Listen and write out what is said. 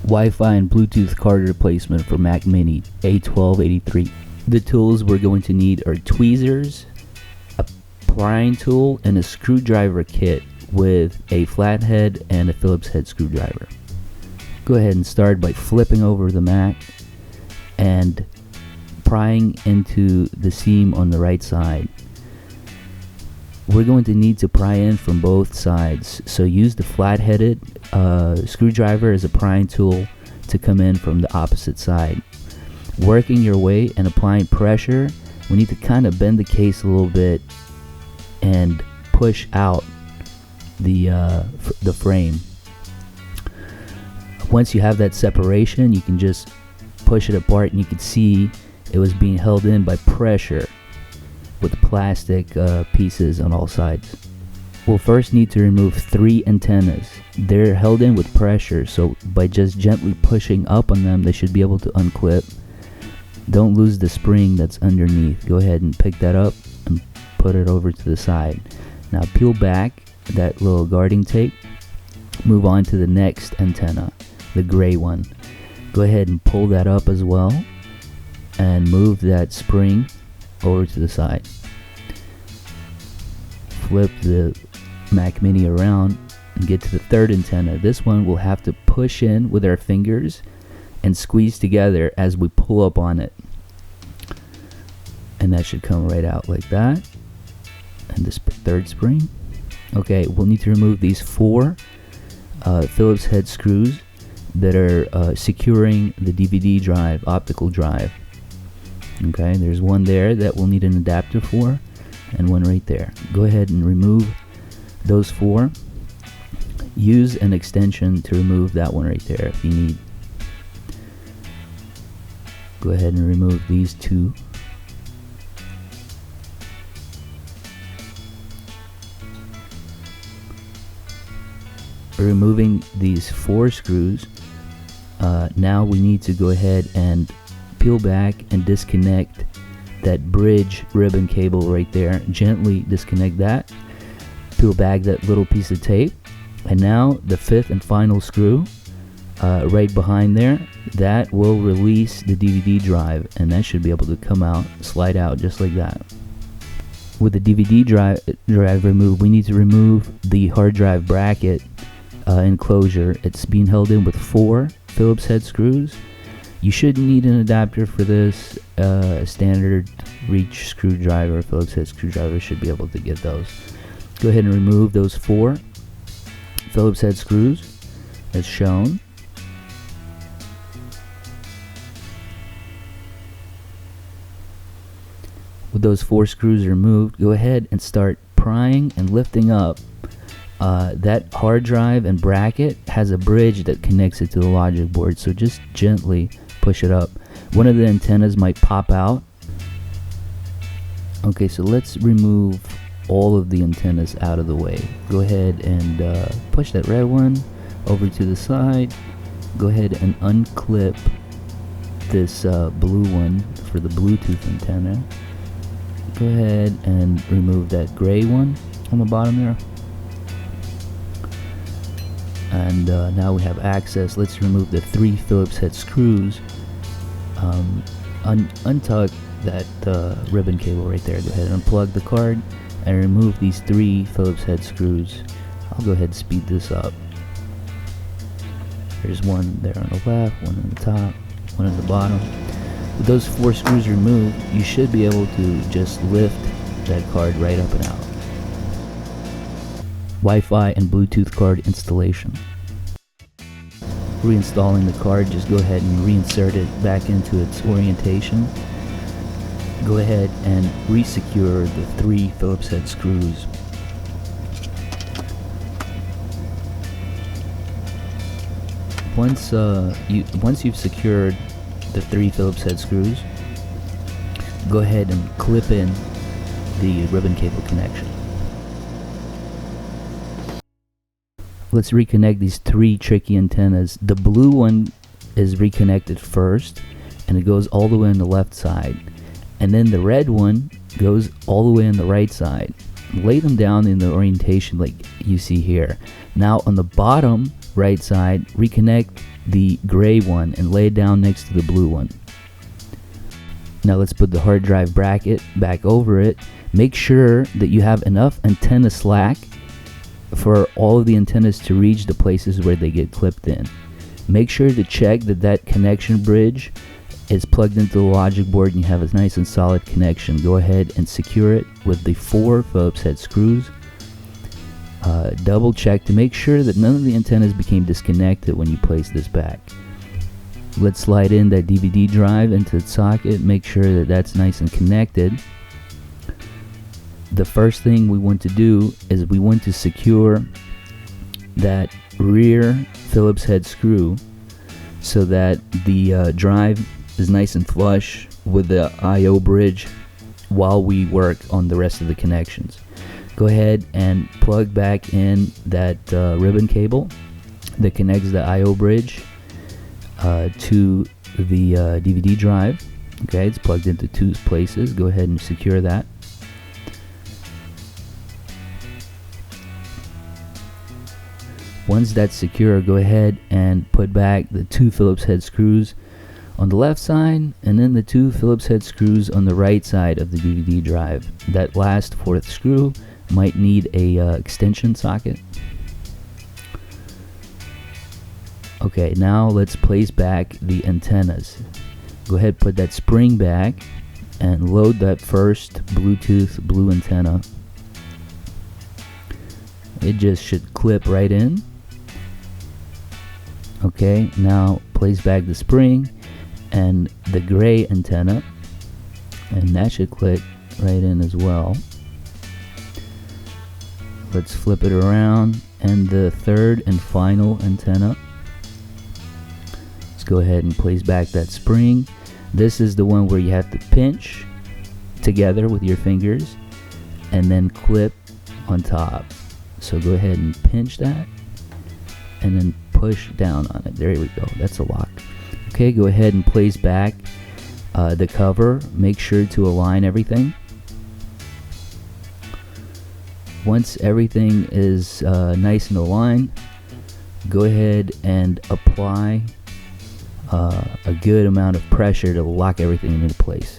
Wi-Fi and Bluetooth card replacement for Mac Mini A1283. The tools we're going to need are tweezers, a prying tool, and a screwdriver kit with a flathead and a Phillips head screwdriver. Go ahead and start by flipping over the Mac and prying into the seam on the right side. We're going to need to pry in from both sides, so use the flat-headed screwdriver as a prying tool to come in from the opposite side. Working your way and applying pressure, we need to kind of bend the case a little bit and push out the frame. Once you have that separation, you can just push it apart and you can see it was being held in by pressure with plastic pieces on all sides. We'll first need to remove 3 antennas. They're held in with pressure, so by just gently pushing up on them, they should be able to unclip. Don't lose the spring that's underneath. Go ahead and pick that up and put it over to the side. Now peel back that little guarding tape. Move on to the next antenna, the gray one. Go ahead and pull that up as well and move that spring over to the side. Flip the Mac Mini around and get to the third antenna. This one we'll have to push in with our fingers and squeeze together as we pull up on it. And that should come right out like that. And this third spring. Okay, we'll need to remove these 4 Phillips head screws that are securing the DVD drive, optical drive. Okay, there's one there that we'll need an adapter for, and one right there. Go ahead and remove those 4. Use an extension to remove that one right there if you need. Go ahead and remove these 2. Removing these 4 screws, now we need to go ahead and peel back and disconnect that bridge ribbon cable right there. Gently disconnect that. Peel back that little piece of tape, and now the 5th and final screw right behind there, that will release the DVD drive, and that should be able to come out, slide out just like that. With the DVD drive removed, we need to remove the hard drive bracket enclosure. It's being held in with 4 Phillips head screws. You shouldn't need an adapter for this. Standard reach screwdriver, Phillips head screwdriver should be able to get those. Go ahead and remove those 4 Phillips head screws as shown. With those 4 screws removed, go ahead and start prying and lifting up. That hard drive and bracket has a bridge that connects it to the logic board, so just gently push it up. One of the antennas might pop out. Okay, so let's remove all of the antennas out of the way. Go ahead and push that red one over to the side. Go ahead and unclip this blue one for the Bluetooth antenna. Go ahead and remove that gray one on the bottom there. And now we have access. Let's remove the 3 Phillips head screws. Untug that ribbon cable right there. Go ahead and unplug the card and remove these 3 Phillips head screws. I'll go ahead and speed this up. There's one there on the left, one on the top, one on the bottom. With those 4 screws removed, you should be able to just lift that card right up and out. Wi-Fi and Bluetooth card installation. Reinstalling the card, just go ahead and reinsert it back into its orientation. Go ahead and resecure the 3 Phillips head screws. Once you've secured the 3 Phillips head screws, go ahead and clip in the ribbon cable connection. Let's reconnect these 3 tricky antennas. The blue one is reconnected first, and it goes all the way on the left side. And then the red one goes all the way on the right side. Lay them down in the orientation like you see here. Now on the bottom right side, reconnect the gray one and lay it down next to the blue one. Now let's put the hard drive bracket back over it. Make sure that you have enough antenna slack for all of the antennas to reach the places where they get clipped in. Make sure to check that that connection bridge is plugged into the logic board and you have a nice and solid connection. Go ahead and secure it with the 4 Phillips head screws. Double check to make sure that none of the antennas became disconnected when you place this back. Let's slide in that DVD drive into the socket. Make sure that that's nice and connected. The first thing we want to do is we want to secure that rear Phillips head screw so that the drive is nice and flush with the I/O bridge while we work on the rest of the connections. Go ahead and plug back in that ribbon cable that connects the I/O bridge to the DVD drive. Okay, it's plugged into 2 places. Go ahead and secure that. Once that's secure, go ahead and put back the 2 Phillips head screws on the left side and then the 2 Phillips head screws on the right side of the DVD drive. That last 4th screw might need a extension socket. Okay, now let's place back the antennas. Go ahead, put that spring back and load that first Bluetooth blue antenna. It just should clip right in. Okay, now place back the spring and the gray antenna, and that should click right in as well. Let's flip it around, and the 3rd and final antenna. Let's go ahead and place back that spring. This is the one where you have to pinch together with your fingers and then clip on top. So go ahead and pinch that and then push down on it. There we go, that's a lock. Okay, go ahead and place back the cover. Make sure to align everything. Once everything is nice and aligned, go ahead and apply a good amount of pressure to lock everything into place.